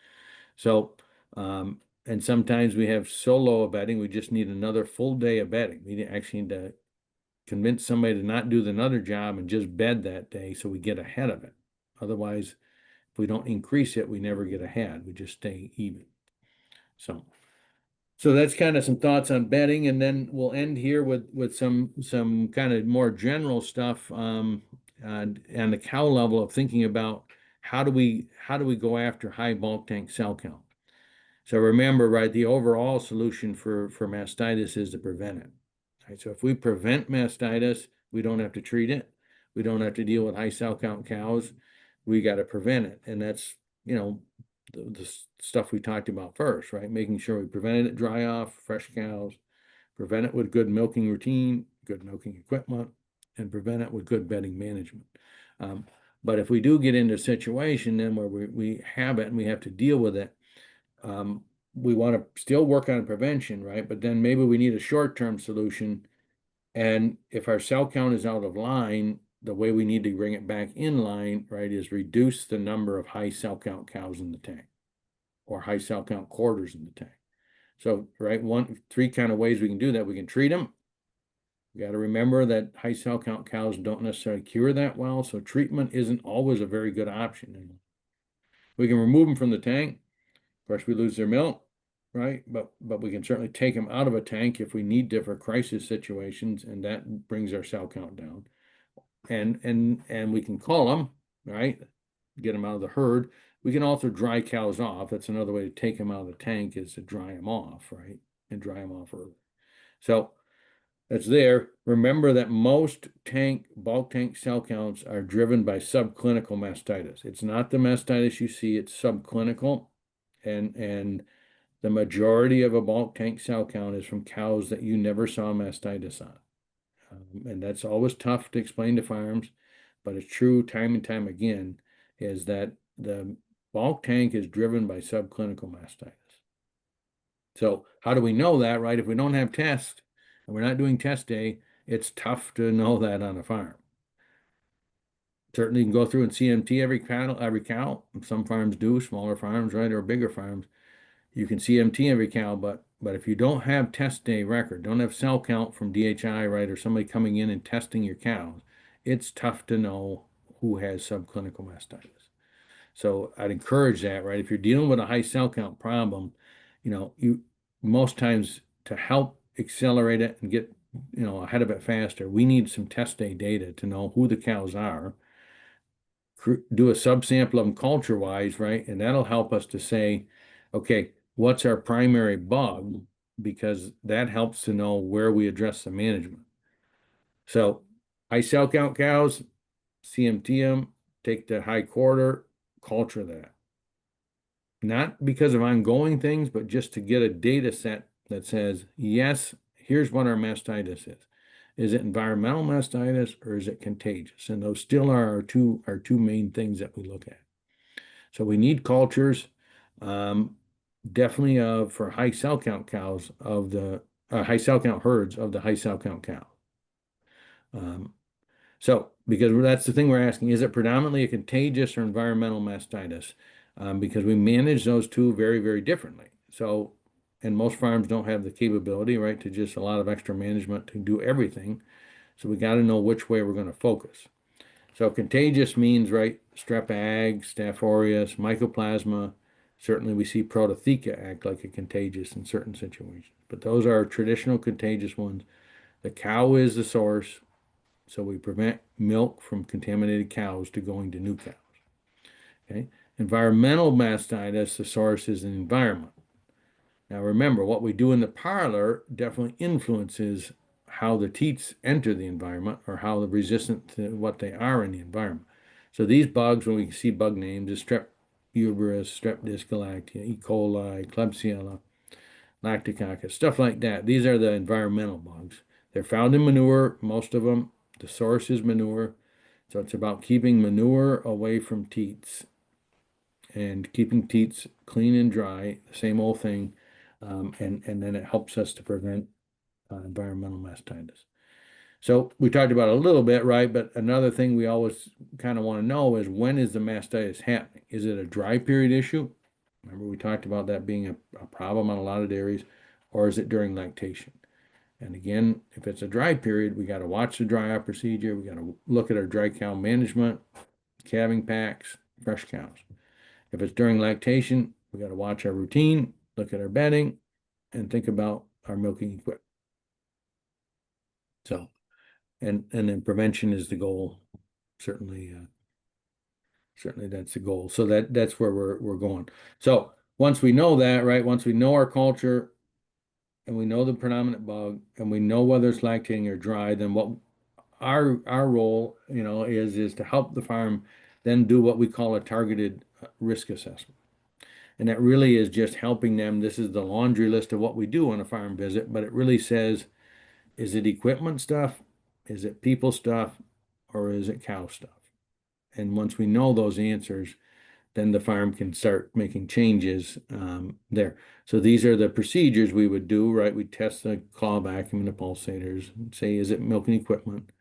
So, and sometimes we have so low a bedding, we just need another full day of bedding. We actually need to convince somebody to not do another job and just bed that day so we get ahead of it. Otherwise, if we don't increase it, we never get ahead. We just stay even. So that's kind of some thoughts on bedding, and then we'll end here with some kind of more general stuff on the cow level of thinking about how do we go after high bulk tank cell count. So remember, right, the overall solution for mastitis is to prevent it. Right? So if we prevent mastitis, we don't have to treat it. We don't have to deal with high cell count cows. We got to prevent it, and that's the stuff we talked about first, right? Making sure we prevented it dry off, fresh cows, prevent it with good milking routine, good milking equipment, and prevent it with good bedding management. But if we do get into a situation then where we have it and we have to deal with it, we want to still work on prevention, right? But then maybe we need a short-term solution. And if our cell count is out of line, the way we need to bring it back in line, right, is reduce the number of high cell count cows in the tank or high cell count quarters in the tank. So, right, three kind of ways we can do that. We can treat them. We got to remember that high cell count cows don't necessarily cure that well, so treatment isn't always a very good option. We can remove them from the tank. Of course, we lose their milk, right? But we can certainly take them out of a tank if we need to for crisis situations, and that brings our cell count down. And we can call them, right? Get them out of the herd. We can also dry cows off. That's another way to take them out of the tank is to dry them off, right? And dry them off early. So that's there. Remember that most bulk tank cell counts are driven by subclinical mastitis. It's not the mastitis you see, it's subclinical. And the majority of a bulk tank cell count is from cows that you never saw mastitis on. And that's always tough to explain to farms, but it's true time and time again, is that the bulk tank is driven by subclinical mastitis. So how do we know that, right? If we don't have tests and we're not doing test day, it's tough to know that on a farm. Certainly you can go through and CMT every cow. Some farms do, smaller farms, right, or bigger farms. You can CMT every cow, but if you don't have test day record, don't have cell count from DHI, right, or somebody coming in and testing your cows, it's tough to know who has subclinical mastitis. So I'd encourage that, right? If you're dealing with a high cell count problem, you most times to help accelerate it and get, ahead of it faster, we need some test day data to know who the cows are, do a subsample of them culture wise, right? And that'll help us to say, okay, what's our primary bug? Because that helps to know where we address the management. So high cell count cows, CMT them, take the high quarter, culture that. Not because of ongoing things, but just to get a data set that says, yes, here's what our mastitis is. Is it environmental mastitis or is it contagious? And those still are our two main things that we look at. So we need cultures, definitely for high cell count cows of the high cell count herds of the high cell count cow. So because that's the thing we're asking, is it predominantly a contagious or environmental mastitis? Because we manage those two very, very differently. So, and most farms don't have the capability, right, to just a lot of extra management to do everything. So we got to know which way we're going to focus. So contagious means, right, strep ag, Staph aureus, mycoplasma. Certainly we see prototheca act like a contagious in certain situations. But those are traditional contagious ones. The cow is the source. So we prevent milk from contaminated cows to going to new cows. Okay. Environmental mastitis, the source is the environment. Now remember, what we do in the parlor definitely influences how the teats enter the environment or how resistant to what they are in the environment. So these bugs, when we see bug names, is strep uberis, strep discalactia, E. coli, Klebsiella, lactococcus, stuff like that. These are the environmental bugs. They're found in manure, most of them. The source is manure. So it's about keeping manure away from teats and keeping teats clean and dry, the same old thing. And then it helps us to prevent environmental mastitis. So we talked about it a little bit, right? But another thing we always kind of want to know is, when is the mastitis happening? Is it a dry period issue? Remember, we talked about that being a problem on a lot of dairies, or is it during lactation? And again, if it's a dry period, we got to watch the dry out procedure. We got to look at our dry cow management, calving packs, fresh cows. If it's during lactation, we got to watch our routine, look at our bedding, and think about our milking equipment. So, and then prevention is the goal. Certainly, certainly that's the goal. So that's where we're going. So once we know that, right? Once we know our culture, and we know the predominant bug, and we know whether it's lactating or dry, then what our role, is to help the farm then do what we call a targeted risk assessment. And that really is just helping them. This is the laundry list of what we do on a farm visit, but it really says, is it equipment stuff? Is it people stuff? Or is it cow stuff? And once we know those answers, then the farm can start making changes there. So these are the procedures we would do, right? We test the claw vacuum and the pulsators and say, is it milking equipment?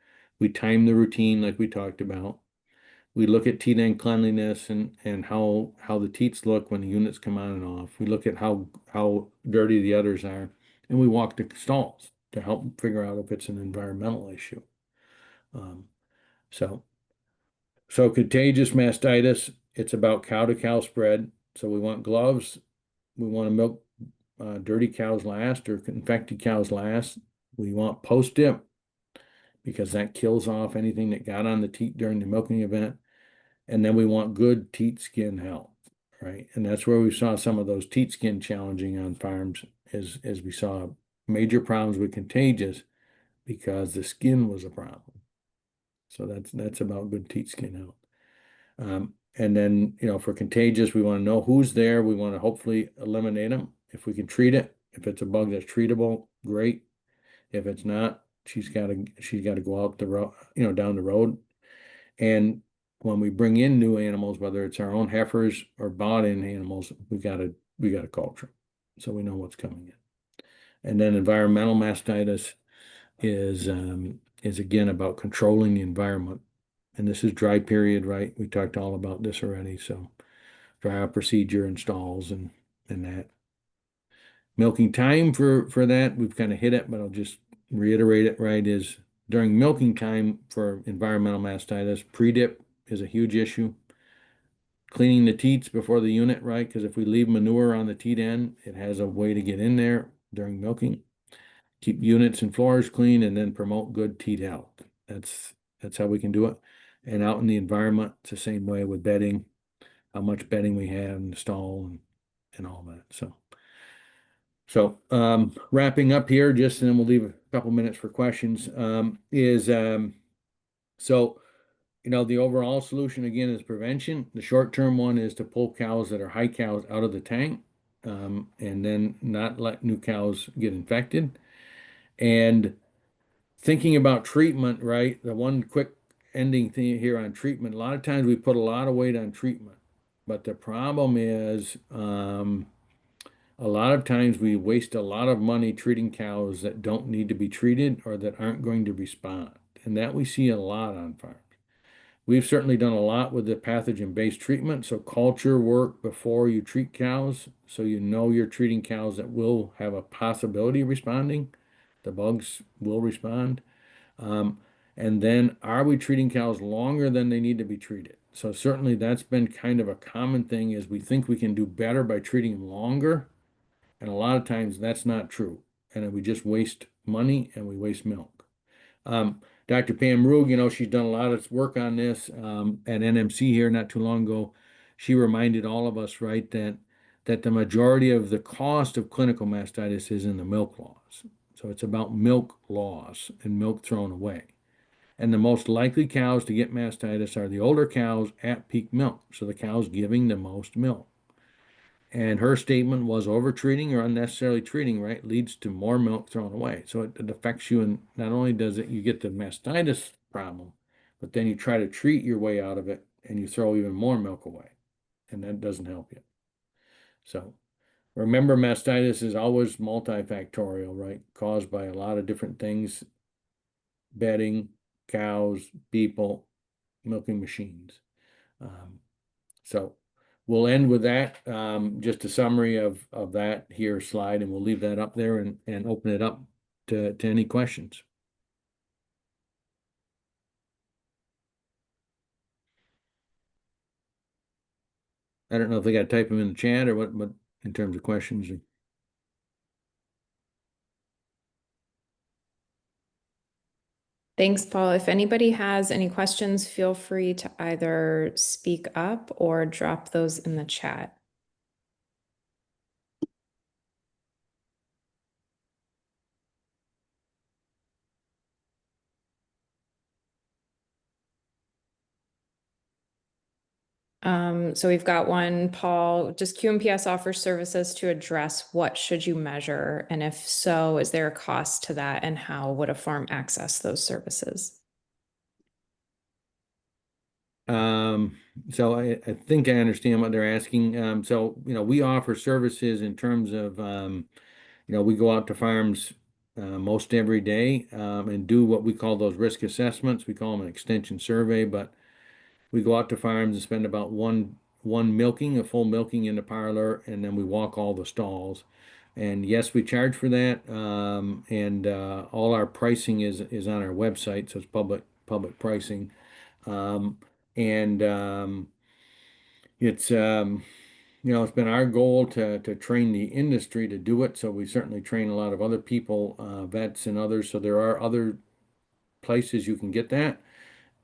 We time the routine like we talked about. We look at teat end cleanliness and how the teats look when the units come on and off. We look at how dirty the udders are, and we walk the stalls to help figure out if it's an environmental issue. Um, so contagious mastitis, it's about cow to cow spread. So we want gloves. We want to milk dirty cows last, or infected cows last. We want post-dip because that kills off anything that got on the teat during the milking event. And then we want good teat skin health, right? And that's where we saw some of those teat skin challenging on farms, as we saw major problems with contagious because the skin was a problem. So that's about good teat skin health. And then, for contagious, we want to know who's there. We want to hopefully eliminate them if we can treat it. If it's a bug that's treatable, great. If it's not, she's got to go out the road, down the road. And when we bring in new animals, whether it's our own heifers or bought in animals, we got to culture, so we know what's coming in. And then environmental mastitis is again about controlling the environment And this is dry period, right? We talked all about this already, so dry out procedure and stalls and that. Milking time for that, we've kind of hit it, but I'll just reiterate it, right, is during milking time for environmental mastitis, pre-dip is a huge issue. Cleaning the teats before the unit, right? Because if we leave manure on the teat end, it has a way to get in there during milking. Keep units and floors clean and then promote good teat health. That's how we can do it. And out in the environment, it's the same way with bedding, how much bedding we have in the stall and all that. So wrapping up here, just and then we'll leave a couple minutes for questions. So the overall solution again is prevention. The short-term one is to pull cows that are high cows out of the tank, and then not let new cows get infected. And thinking about treatment, right? The one quick ending thing here on treatment, a lot of times we put a lot of weight on treatment, but the problem is a lot of times we waste a lot of money treating cows that don't need to be treated or that aren't going to respond. And that we see a lot on farms. We've certainly done a lot with the pathogen-based treatment, so culture work before you treat cows, so you know you're treating cows that will have a possibility of responding. The bugs will respond. Um, and then are we treating cows longer than they need to be treated? So certainly that's been kind of a common thing is we think we can do better by treating them longer. And a lot of times that's not true. And then we just waste money and we waste milk. Dr. Pam Rug, she's done a lot of work on this at NMC here not too long ago. She reminded all of us, right, that the majority of the cost of clinical mastitis is in the milk loss. So it's about milk loss and milk thrown away. And the most likely cows to get mastitis are the older cows at peak milk. So the cows giving the most milk. And her statement was overtreating or unnecessarily treating, right, leads to more milk thrown away. So it affects you, and not only does it you get the mastitis problem, but then you try to treat your way out of it and you throw even more milk away. And that doesn't help you. So remember, mastitis is always multifactorial, right? Caused by a lot of different things, bedding, cows, people, milking machines. So we'll end with that. Just a summary of that here slide, and we'll leave that up there and open it up to any questions. I don't know if they got to type them in the chat or what in terms of questions. Thanks, Paul. If anybody has any questions, feel free to either speak up or drop those in the chat. So we've got one, Paul, does QMPS offer services to address what should you measure? And if so, is there a cost to that? And how would a farm access those services? So I think I understand what they're asking. So, we offer services in terms of, we go out to farms most every day and do what we call those risk assessments. We call them an extension survey, but we go out to farms and spend about one milking, a full milking in the parlor, and then we walk all the stalls. And yes, we charge for that. And all our pricing is on our website, so it's public pricing. Um, and it's been our goal to train the industry to do it. So we certainly train a lot of other people, vets and others. So there are other places you can get that.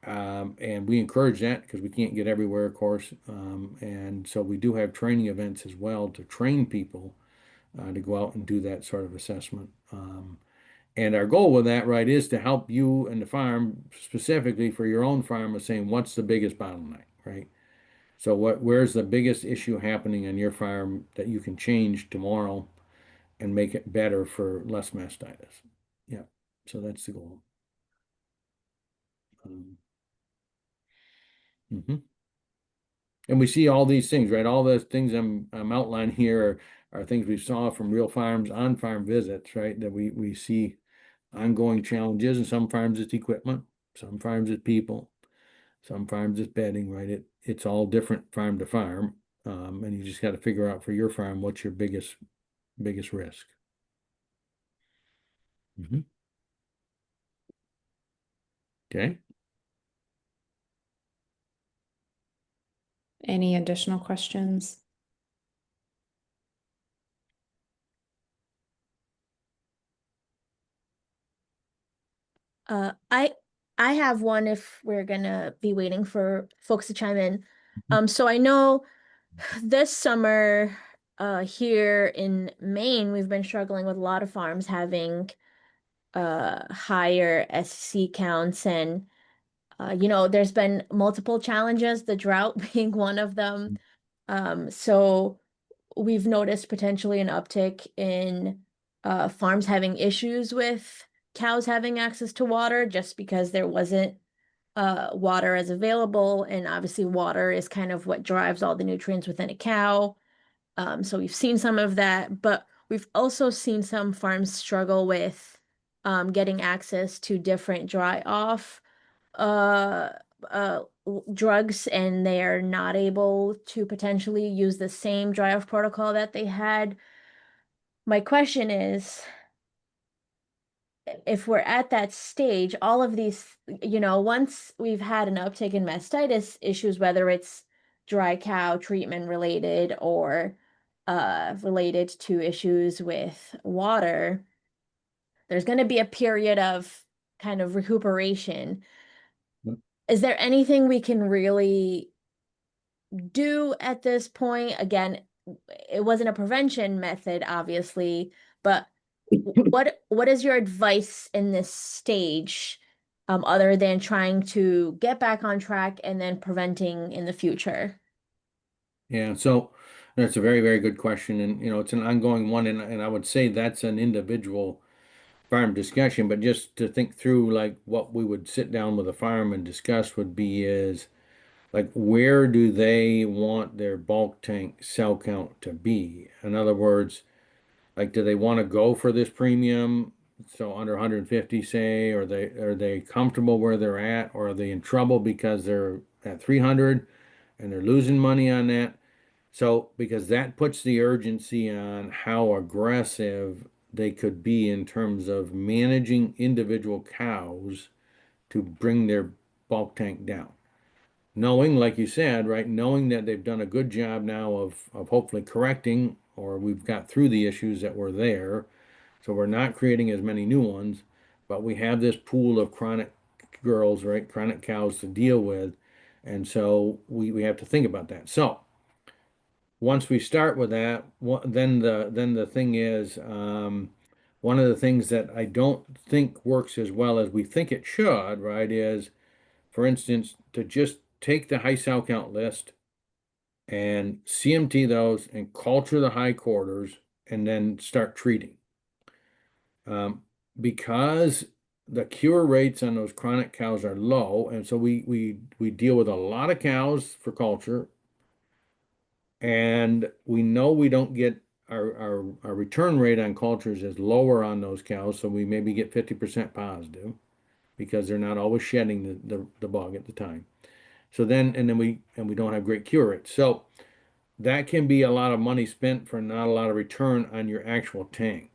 And we encourage that because we can't get everywhere, of course. And so we do have training events as well to train people to go out and do that sort of assessment. And our goal with that, right, is to help you and the farm specifically for your own farm of saying what's the biggest bottleneck, right? So where's the biggest issue happening on your farm that you can change tomorrow and make it better for less mastitis? Yeah, so that's the goal. Mhm. And we see all these things, right? All the things I'm outlining here are things we saw from real farms on farm visits, right? That we see ongoing challenges, and some farms it's equipment, some farms it's people. Some farms it's bedding, right? It's all different farm to farm. And you just got to figure out for your farm what's your biggest risk. Mhm. Okay. Any additional questions? I have one if we're gonna be waiting for folks to chime in. So I know this summer, here in Maine, we've been struggling with a lot of farms having higher SC counts, and there's been multiple challenges, the drought being one of them. So we've noticed potentially an uptick in farms having issues with cows having access to water just because there wasn't water as available. And obviously, water is kind of what drives all the nutrients within a cow. So we've seen some of that, but we've also seen some farms struggle with getting access to different dry off uh drugs, and they are not able to potentially use the same dry off protocol that they had. My question is, if we're at that stage, all of these, once we've had an uptick in mastitis issues, whether it's dry cow treatment related or related to issues with water, there's going to be a period of kind of recuperation. Is there anything we can really do at this point? Again, it wasn't a prevention method, obviously, but what is your advice in this stage, other than trying to get back on track and then preventing in the future? Yeah, so that's a very, very good question. And it's an ongoing one, and I would say that's an individual farm discussion, but just to think through like what we would sit down with a farm and discuss would be is like where do they want their bulk tank cell count to be? In other words, like do they want to go for this premium? So under 150, say, or are they comfortable where they're at, or are they in trouble because they're at 300 and they're losing money on that? So, because that puts the urgency on how aggressive they could be in terms of managing individual cows to bring their bulk tank down. Knowing, like you said, right, knowing that they've done a good job now of hopefully correcting, or we've got through the issues that were there. So we're not creating as many new ones, but we have this pool of chronic girls, right, chronic cows to deal with. And so we have to think about that. So, once we start with that, then the thing is, one of the things that I don't think works as well as we think it should, right, is, for instance, to just take the high cell count list and CMT those and culture the high quarters and then start treating. Um, because the cure rates on those chronic cows are low, and so we deal with a lot of cows for culture. And we know we don't get our return rate on cultures is lower on those cows, so we maybe get 50% positive because they're not always shedding the bug at the time. So then we don't have great cure rates. So that can be a lot of money spent for not a lot of return on your actual tank.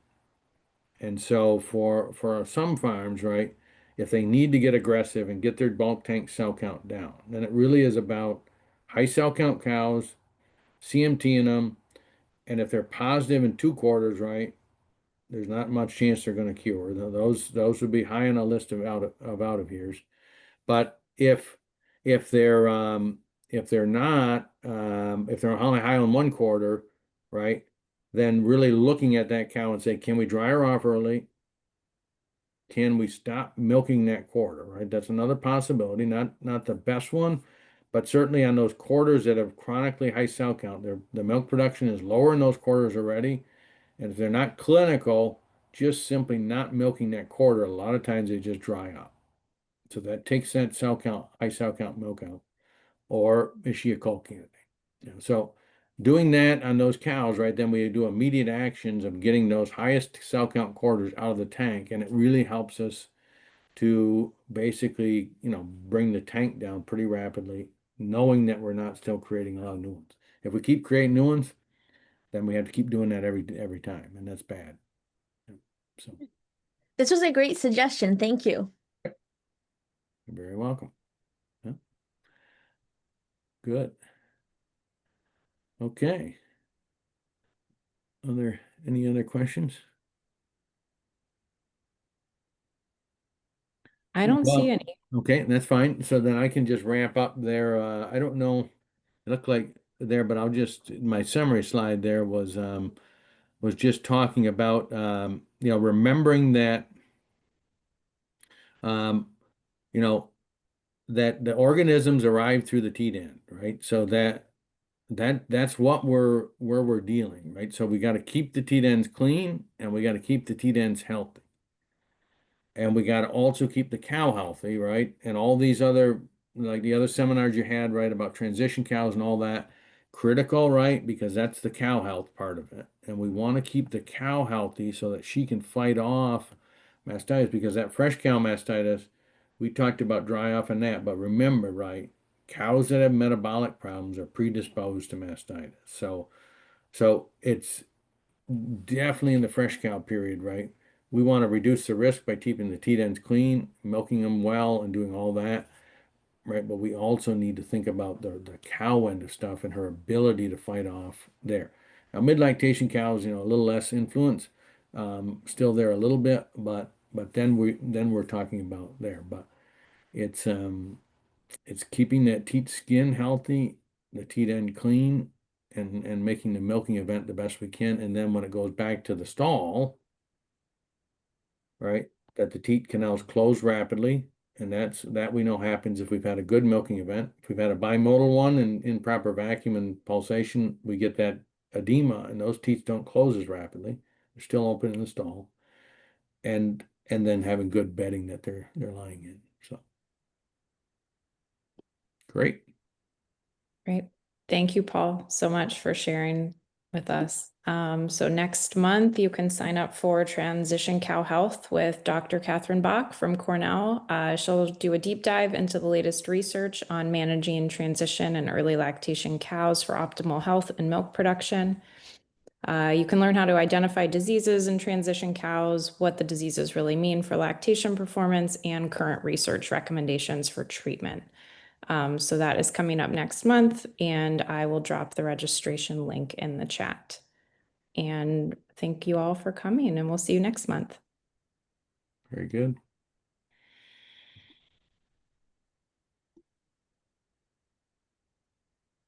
And so for some farms, right, if they need to get aggressive and get their bulk tank cell count down, then it really is about high cell count cows, CMTing them. And if they're positive in 2 quarters, right, there's not much chance they're going to cure. Those would be high on a list of out of here's. But if they're not if they're only high on 1 quarter, right, then really looking at that cow and say, can we dry her off early? Can we stop milking that quarter, right? That's another possibility, not the best one, but certainly on those quarters that have chronically high cell count, the milk production is lower in those quarters already. And if they're not clinical, just simply not milking that quarter, a lot of times they just dry up. So that takes that cell count, high cell count milk out. Or is she a cold candidate? So doing that on those cows, right, then we do immediate actions of getting those highest cell count quarters out of the tank, and it really helps us to basically, bring the tank down pretty rapidly, knowing that we're not still creating a lot of new ones. If we keep creating new ones, then we have to keep doing that every time, and that's bad. So This was a great suggestion. Thank you. you're very welcome. Yeah. Good. Okay. Any other questions? I don't see Well, any. okay, that's fine. So then I can just wrap up there. I don't know, it looked like there, but my summary slide there was just talking about remembering that um, you know, that the organisms arrive through the teat end, right? So that's where we're dealing, right? So we got to keep the teat ends clean and we got to keep the teat ends healthy. And we got to also keep the cow healthy, right? And all these other, like the other seminars you had, right, about transition cows and all that, critical, right? Because that's the cow health part of it. And we want to keep the cow healthy so that she can fight off mastitis, because that fresh cow mastitis, we talked about dry off and that, but remember, right, cows that have metabolic problems are predisposed to mastitis. So it's definitely in the fresh cow period, right? We want to reduce the risk by keeping the teat ends clean, milking them well, and doing all that, right? But we also need to think about the cow end of stuff and her ability to fight off there. Now, mid-lactation cows, a little less influence, still there a little bit, but then we're talking about there. But it's keeping that teat skin healthy, the teat end clean, and making the milking event the best we can. And then when it goes back to the stall, right, that the teat canals close rapidly. And that we know happens if we've had a good milking event. If we've had a bimodal one and improper vacuum and pulsation, we get that edema, and those teats don't close as rapidly. They're still open in the stall. And then having good bedding that they're lying in. So great. Great. Thank you, Paul, so much for sharing with us. So next month, you can sign up for Transition Cow Health with Dr. Catherine Bach from Cornell. She'll do a deep dive into the latest research on managing transition and early lactation cows for optimal health and milk production. You can learn how to identify diseases in transition cows, what the diseases really mean for lactation performance, and current research recommendations for treatment. So that is coming up next month, and I will drop the registration link in the chat. And thank you all for coming, and we'll see you next month. Very good.